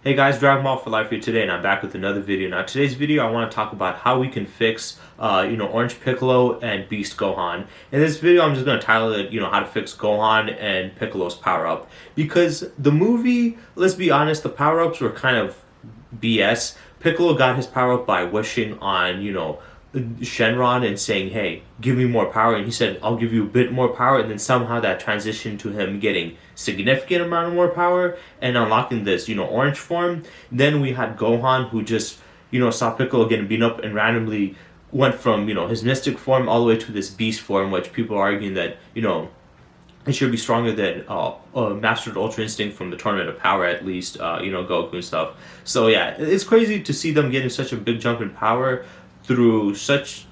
Hey guys, Dragon Ball for Life here today, and I'm back with another video. Now, today's video, I want to talk about how we can fix, Orange Piccolo and Beast Gohan. In this video, I'm just going to title it, how to fix Gohan and Piccolo's power-up. Because the movie, let's be honest, the power-ups were kind of BS. Piccolo got his power-up by wishing on, Shenron and saying, hey, give me more power. And he said, I'll give you a bit more power. And then somehow that transitioned to him getting significant amount of more power and unlocking this, orange form. Then we had Gohan who just, saw Piccolo getting beaten up and randomly went from, his mystic form all the way to this beast form, which people are arguing that, it should be stronger than Mastered Ultra Instinct from the Tournament of Power, at least, Goku and stuff. So yeah, it's crazy to see them getting such a big jump in power through such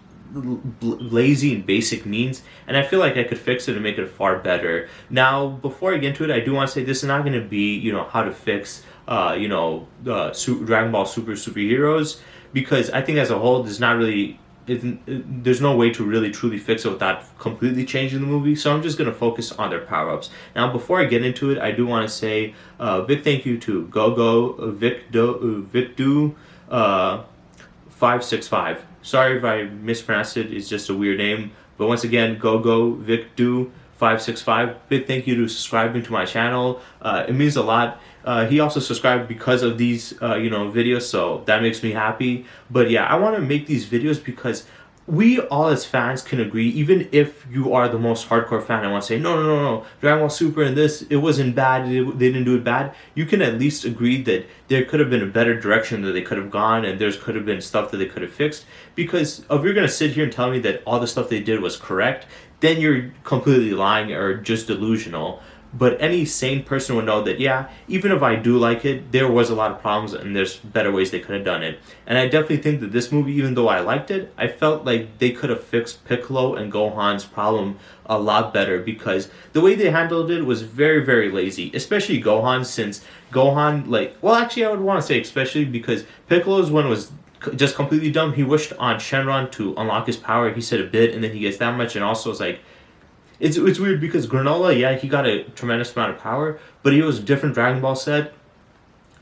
lazy and basic means, and I feel like I could fix it and make it far better. Now, before I get into it, I do want to say this is not going to be, how to fix, Dragon Ball superheroes, because I think as a whole, there's no way to really truly fix it without completely changing the movie. So I'm just going to focus on their power-ups. Now, before I get into it, I do want to say a big thank you to Vicdu 565. Sorry if I mispronounced it. It's just a weird name. But once again, Vicdu 565. Big thank you to subscribing to my channel. It means a lot. He also subscribed because of these, videos, so that makes me happy. But yeah, I want to make these videos because we all as fans can agree, even if you are the most hardcore fan and want to say, no, Dragon Ball Super and this, it wasn't bad, they didn't do it bad, you can at least agree that there could have been a better direction that they could have gone, and there could have been stuff that they could have fixed. Because if you're going to sit here and tell me that all the stuff they did was correct, then you're completely lying or just delusional. But any sane person would know that, yeah, even if I do like it, there was a lot of problems and there's better ways they could have done it. And I definitely think that this movie, even though I liked it, I felt like they could have fixed Piccolo and Gohan's problem a lot better, because the way they handled it was very, very lazy. Especially Gohan, since Gohan, I would want to say especially because Piccolo's one was just completely dumb. He wished on Shenron to unlock his power. He said a bit and then he gets that much, and also it's like, it's weird because Granola, yeah, he got a tremendous amount of power, but he was a different Dragon Ball set,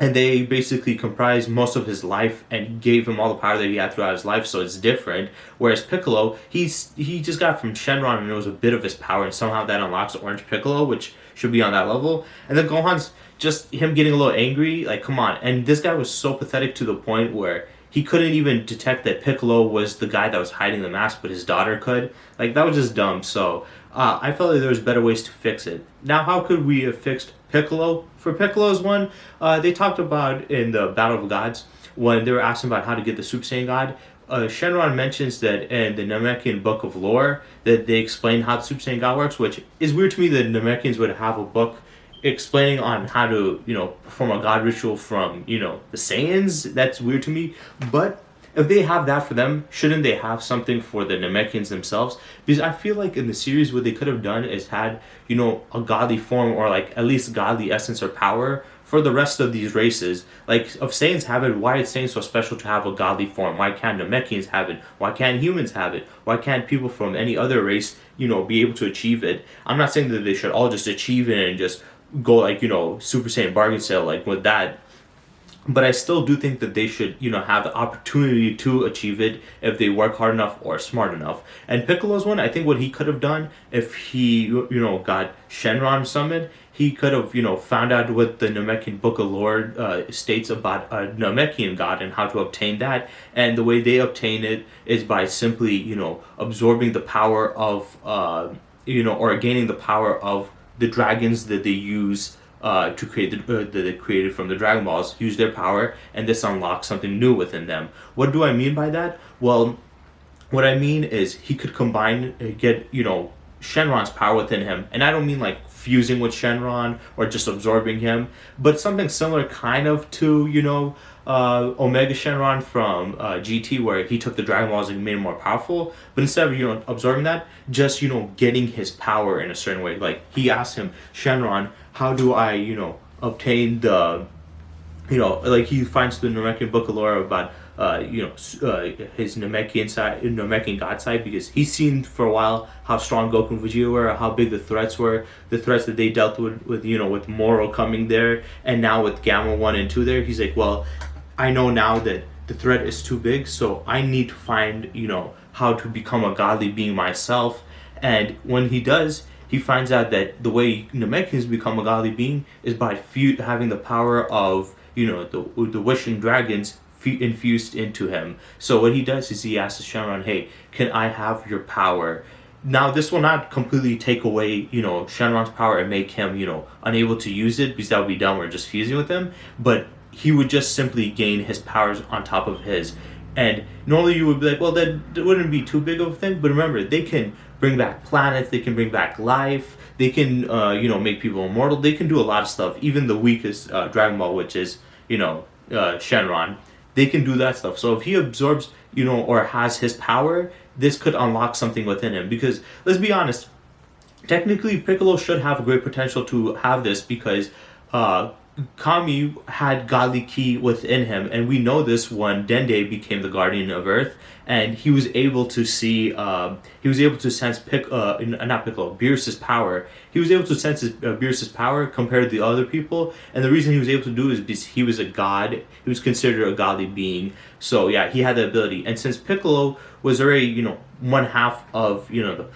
and they basically comprised most of his life and gave him all the power that he had throughout his life, so it's different. Whereas Piccolo, he just got from Shenron and it was a bit of his power, and somehow that unlocks Orange Piccolo, which should be on that level. And then Gohan's just him getting a little angry, like, come on. And this guy was so pathetic to the point where he couldn't even detect that Piccolo was the guy that was hiding the mask, but his daughter could. Like, that was just dumb. So I felt like there was better ways to fix it. Now, how could we have fixed Piccolo? For Piccolo's one, they talked about in the Battle of Gods, when they were asking about how to get the Super Saiyan God, Shenron mentions that in the Namekian Book of Lore, that they explain how the Super Saiyan God works, which is weird to me that Namekians would have a book explaining on how to, perform a god ritual from, the Saiyans. That's weird to me. But if they have that for them, shouldn't they have something for the Namekians themselves? Because I feel like in the series, what they could have done is had, a godly form, or like at least godly essence or power for the rest of these races. Like, if Saiyans have it, why is Saiyan so special to have a godly form? Why can't Namekians have it? Why can't humans have it? Why can't people from any other race, be able to achieve it? I'm not saying that they should all just achieve it and just go like, Super Saiyan bargain sale like with that. But I still do think that they should, have the opportunity to achieve it if they work hard enough or smart enough. And Piccolo's one, I think what he could have done if he, got Shenron summoned, he could have, found out what the Namekian Book of Lore states about a Namekian god and how to obtain that. And the way they obtain it is by simply, absorbing the power of, or gaining the power of the dragons that they use to create that they created from the Dragon Balls, use their power, and this unlocks something new within them. What do I mean by that? Well, what I mean is he could combine, get, Shenron's power within him. And I don't mean like fusing with Shenron or just absorbing him, but something similar kind of to, Omega Shenron from GT, where he took the Dragon Balls and made him more powerful. But instead of, absorbing that, just, getting his power in a certain way. Like, he asked him, Shenron, how do I, obtain the like he finds the Namekian book of lore about his Namekian god side, because he's seen for a while how strong Goku and Vegeta were, how big the threats were, the threats that they dealt with Moro coming there, and now with Gamma 1 and 2 there. He's like, well, I know now that the threat is too big, so I need to find how to become a godly being myself. And when he does, he finds out that the way Namekians become a godly being is by having the power of the wishing dragons infused into him. So what he does is he asks Shenron, "Hey, can I have your power?" Now this will not completely take away Shenron's power and make him unable to use it, because that would be dumb or just fusing with him. But he would just simply gain his powers on top of his. And normally you would be like, well, that wouldn't be too big of a thing. But remember, they can bring back planets, they can bring back life, they can make people immortal, they can do a lot of stuff. Even the weakest Dragon Ball, which is Shenron, they can do that stuff. So if he absorbs or has his power, this could unlock something within him. Because let's be honest, technically Piccolo should have a great potential to have this, because Kami had godly ki within him, and we know this when Dende became the guardian of Earth, and he was able to see, he was able to sense not Piccolo, Beerus's power. He was able to sense Beerus's power compared to the other people, and the reason he was able to do it is because he was a god. He was considered a godly being. So yeah, he had the ability, and since Piccolo was already one half of the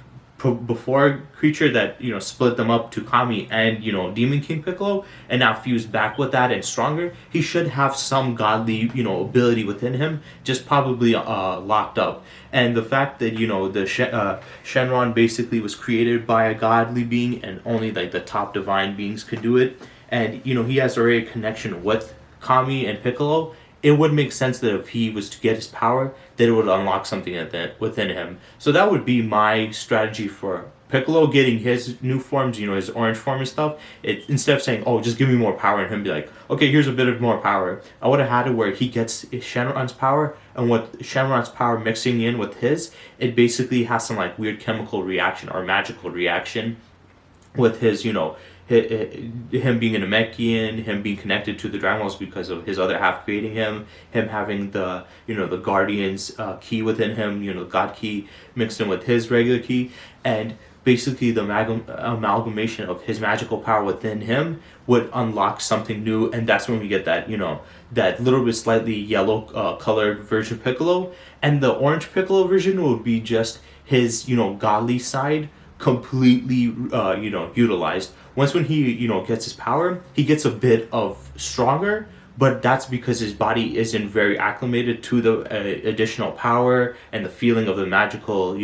before creature that split them up to Kami and Demon King Piccolo, and now fused back with that and stronger, he should have some godly ability within him, just probably locked up. And the fact that Shenron basically was created by a godly being, and only like the top divine beings could do it, and he has already a connection with Kami and Piccolo, it would make sense that if he was to get his power, that it would unlock something within him. So that would be my strategy for Piccolo getting his new forms, his orange form and stuff. Instead of saying, oh, just give me more power, and him be like, okay, here's a bit of more power, I would have had it where he gets Shenron's power, and with Shenron's power mixing in with his, it basically has some like weird chemical reaction or magical reaction with his, him being a Namekian, him being connected to the Dragon Balls because of his other half creating him having the the Guardian's key within him, the God key mixed in with his regular key, and basically the amalgamation of his magical power within him would unlock something new, and that's when we get that that little bit slightly yellow colored version Piccolo, and the orange Piccolo version would be just his godly side completely utilized. Once when he gets his power, he gets a bit of stronger, but that's because his body isn't very acclimated to the additional power and the feeling of the magical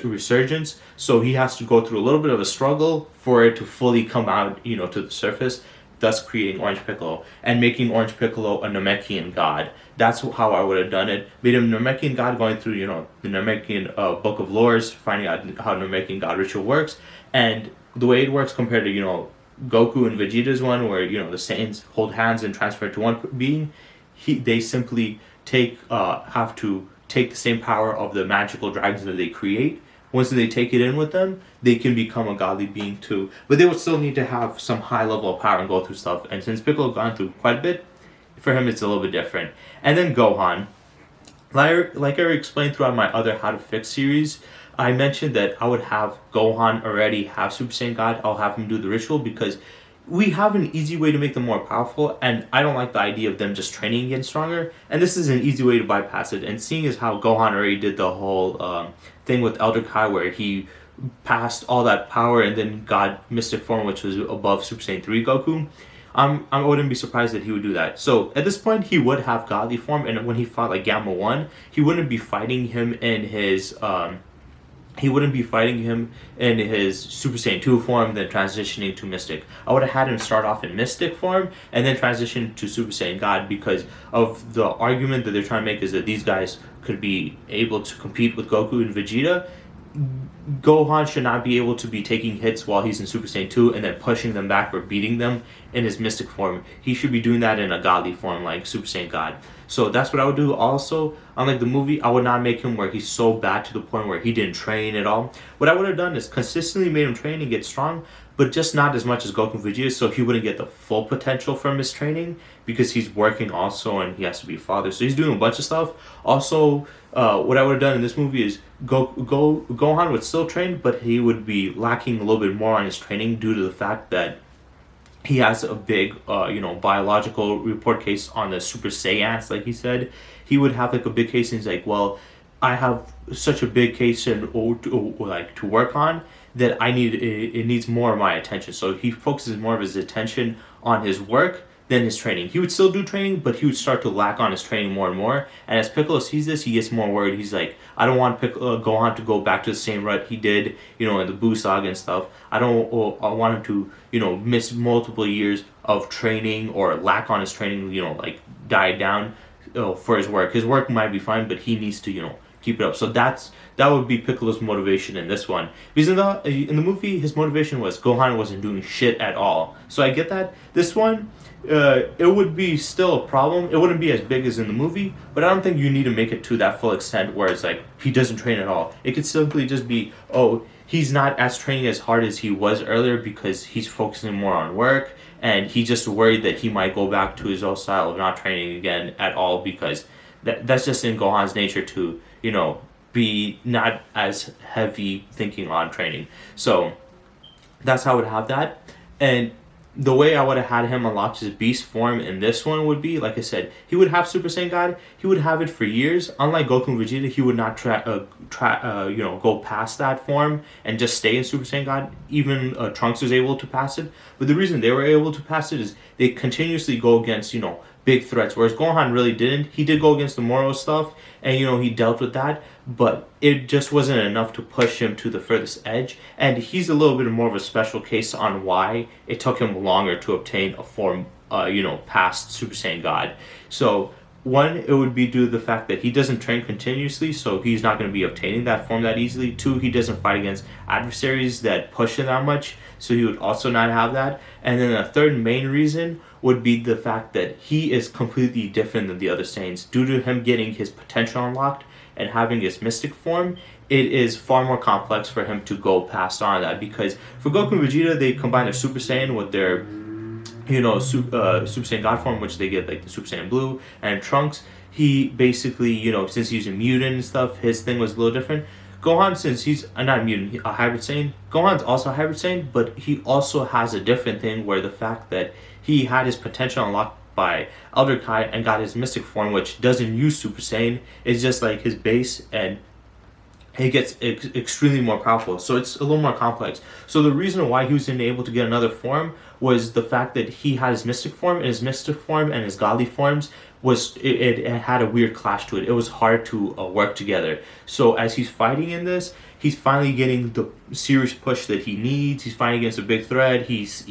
resurgence, so he has to go through a little bit of a struggle for it to fully come out to the surface, thus creating Orange Piccolo and making Orange Piccolo a Namekian god. That's how I would have done it. Made him a Namekian god, going through the Namekian book of lores, finding out how Namekian god ritual works, and the way it works compared to Goku and Vegeta's one, where the Saiyans hold hands and transfer to one being. They simply have to take the same power of the magical dragons that they create. Once they take it in with them, they can become a godly being too. But they would still need to have some high level of power and go through stuff. And since Piccolo gone through quite a bit, for him it's a little bit different. And then Gohan, like I explained throughout my other How to Fix series, I mentioned that I would have Gohan already have Super Saiyan God. I'll have him do the ritual because we have an easy way to make them more powerful, and I don't like the idea of them just training and getting stronger, and this is an easy way to bypass it. And seeing as how Gohan already did the whole thing with Elder Kai, where he passed all that power and then got Mystic Form, which was above Super Saiyan 3 Goku, I wouldn't be surprised that he would do that. So at this point, he would have godly form, and when he fought like Gamma 1, he wouldn't be fighting him in his Super Saiyan 2 form, then transitioning to Mystic. I would have had him start off in Mystic form and then transition to Super Saiyan God, because of the argument that they're trying to make is that these guys could be able to compete with Goku and Vegeta. Gohan should not be able to be taking hits while he's in Super Saiyan 2 and then pushing them back or beating them in his Mystic form. He should be doing that in a godly form like Super Saiyan God. So that's what I would do. Also, unlike the movie, I would not make him where he's so bad to the point where he didn't train at all. What I would have done is consistently made him train and get strong, but just not as much as Goku and Vegeta, so he wouldn't get the full potential from his training because he's working also and he has to be a father. So he's doing a bunch of stuff. Also, what I would have done in this movie is Gohan would still train, but he would be lacking a little bit more on his training due to the fact that he has a big, biological report case on the Super Saiyans, like he said. He would have like a big case, and he's like, well, I have such a big case to work on that it needs more of my attention. So he focuses more of his attention on his work than his training. He would still do training, but he would start to lack on his training more and more. And as Piccolo sees this, he gets more worried. He's like, I don't want Gohan to go back to the same rut he did, in the Buu saga and stuff. I want him to, miss multiple years of training or lack on his training, die down for his work. His work might be fine, but he needs to, keep it up. So that would be Piccolo's motivation in this one. Because in the movie, his motivation was Gohan wasn't doing shit at all. So I get that. This one, it would be still a problem. It wouldn't be as big as in the movie, but I don't think you need to make it to that full extent where it's like he doesn't train at all. It could simply just be, he's not as training as hard as he was earlier because he's focusing more on work, and he's just worried that he might go back to his old style of not training again at all because that's just in Gohan's nature to, be not as heavy thinking on training. So that's how I would have that. And the way I would have had him unlock his beast form in this one would be, like I said, he would have Super Saiyan God. He would have it for years. Unlike Goku and Vegeta, he would not go past that form and just stay in Super Saiyan God. Even Trunks was able to pass it. But the reason they were able to pass it is they continuously go against, big threats, whereas Gohan really didn't. He did go against the Moro stuff, and he dealt with that, but it just wasn't enough to push him to the furthest edge, and he's a little bit more of a special case on why it took him longer to obtain a form, past Super Saiyan God. So, one, it would be due to the fact that he doesn't train continuously, so he's not going to be obtaining that form that easily. Two, he doesn't fight against adversaries that push him that much, so he would also not have that. And then a third main reason would be the fact that he is completely different than the other Saiyans. Due to him getting his potential unlocked and having his mystic form, it is far more complex for him to go past on that, because for Goku and Vegeta, they combine their Super Saiyan with their Super Saiyan God form, which they get like the Super Saiyan Blue, and Trunks, he basically, since he's a mutant and stuff, his thing was a little different. Gohan, since he's not a mutant, a hybrid Saiyan, Gohan's also a hybrid Saiyan, but he also has a different thing where the fact that he had his potential unlocked by Elder Kai and got his mystic form, which doesn't use Super Saiyan, it's just like his base, and he gets extremely more powerful. So it's a little more complex. So the reason why he was able to get another form was the fact that he had his mystic form, and his mystic form and his godly forms it had a weird clash to it. It was hard to work together. So as he's fighting in this, he's finally getting the serious push that he needs. He's fighting against a big threat. He's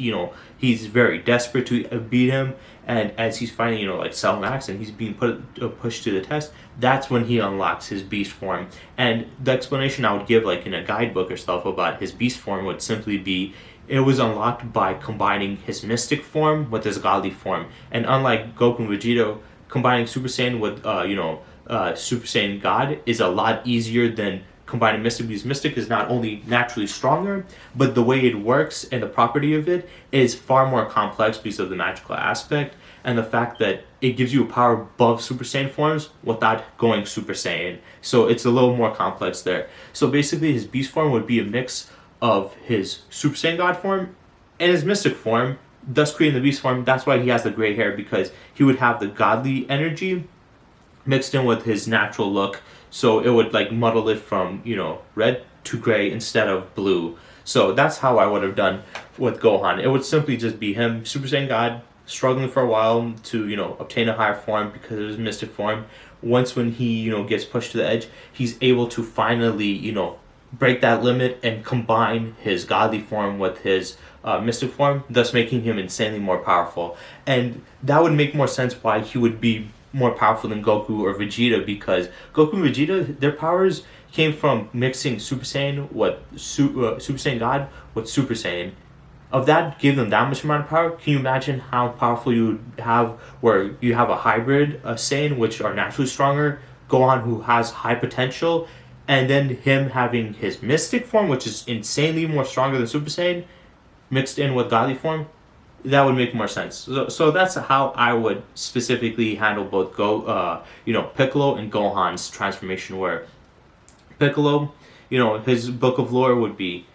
very desperate to beat him. And as he's fighting, like Cell Max, and he's being pushed to the test, that's when he unlocks his beast form. And the explanation I would give, like in a guidebook or stuff, about his beast form would simply be, it was unlocked by combining his mystic form with his godly form. And unlike Goku and Vegeta, combining Super Saiyan with Super Saiyan God is a lot easier than combining Mystic, because Mystic is not only naturally stronger, but the way it works and the property of it is far more complex because of the magical aspect and the fact that it gives you a power above Super Saiyan forms without going Super Saiyan. So it's a little more complex there. So basically his beast form would be a mix of his Super Saiyan God form and his Mystic form, thus creating the beast form. That's why he has the gray hair, because he would have the godly energy mixed in with his natural look, so it would like muddle it from red to gray instead of blue. So that's how I would have done with Gohan. It would simply just be him, Super Saiyan God, struggling for a while to obtain a higher form because of his mystic form. Once when he gets pushed to the edge, he's able to finally break that limit and combine his godly form with his mystic form, thus making him insanely more powerful. And that would make more sense why he would be more powerful than Goku or Vegeta, because Goku and Vegeta, their powers came from mixing Super Saiyan with Super Saiyan God with Super Saiyan. Of that gave them that much amount of power. Can you imagine how powerful you would have where you have a hybrid Saiyan, which are naturally stronger, Gohan who has high potential, and then him having his mystic form, which is insanely more stronger than Super Saiyan? mixed in with godly form, that would make more sense. So that's how I would specifically handle both Piccolo and Gohan's transformation. Where Piccolo, his book of lore would be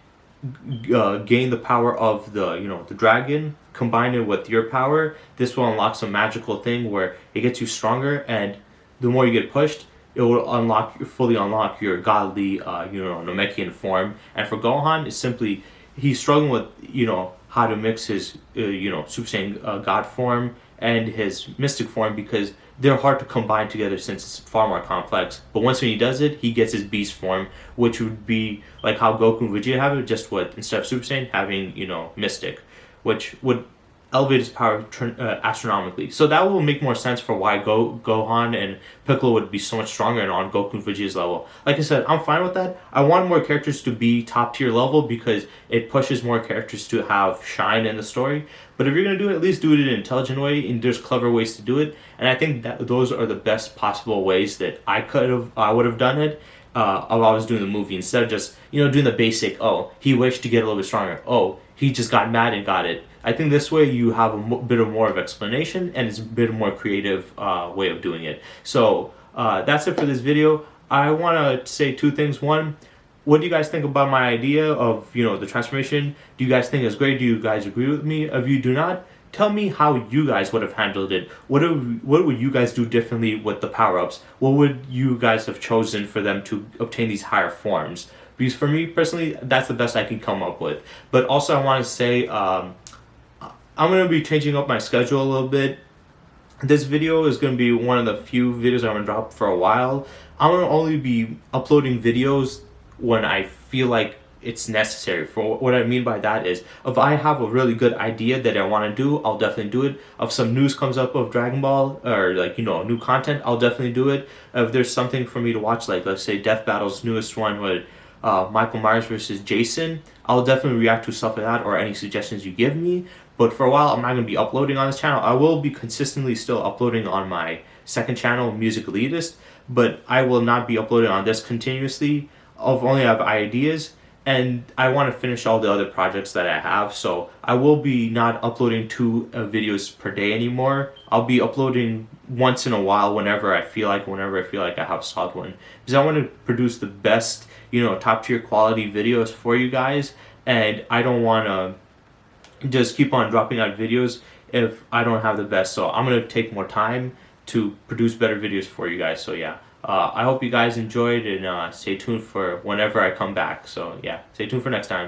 gain the power of the dragon, combine it with your power. This will unlock some magical thing where it gets you stronger, and the more you get pushed, it will fully unlock your godly Namekian form. And for Gohan, it's simply he's struggling with how to mix his Super Saiyan God form and his mystic form, because they're hard to combine together since it's far more complex. But once when he does it, he gets his beast form, which would be like how Goku and Vegeta have it, just with instead of Super Saiyan having mystic, which would elevate his power astronomically. So that will make more sense for why Gohan and Piccolo would be so much stronger and on Goku and Vegeta's level. Like I said, I'm fine with that. I want more characters to be top tier level because it pushes more characters to have shine in the story. But if you're gonna do it, at least do it in an intelligent way, and there's clever ways to do it. And I think that those are the best possible ways that I would have done it. If I was doing the movie, instead of just doing the basic, oh, he wished to get a little bit stronger, oh, he just got mad and got it. I think this way you have a bit of more of explanation, and it's a bit more creative way of doing it. So that's it for this video. I want to say two things. One, what do you guys think about my idea of the transformation? Do you guys think it's great? Do you guys agree with me? If you do not, tell me how you guys would have handled it. What would you guys do differently with the power-ups? What would you guys have chosen for them to obtain these higher forms? Because for me personally, that's the best I can come up with. But also I want to say I'm going to be changing up my schedule a little bit. This video is going to be one of the few videos I'm going to drop for a while. I'm going to only be uploading videos when I feel like it's necessary. For what I mean by that is, if I have a really good idea that I want to do, I'll definitely do it. If some news comes up of Dragon Ball or new content, I'll definitely do it. If there's something for me to watch, like let's say Death Battle's newest one with Michael Myers versus Jason, I'll definitely react to stuff like that or any suggestions you give me. But for a while, I'm not going to be uploading on this channel. I will be consistently still uploading on my second channel, Music Elitist, but I will not be uploading on this continuously. I'll only have ideas, and I want to finish all the other projects that I have. So I will be not uploading 2 videos per day anymore. I'll be uploading once in a while whenever I feel like I have a solid one. Because I want to produce the best, top tier quality videos for you guys, and I don't want to just keep on dropping out videos if I don't have the best. So I'm going to take more time to produce better videos for you guys. So yeah, I hope you guys enjoyed, and stay tuned for whenever I come back. So yeah, stay tuned for next time.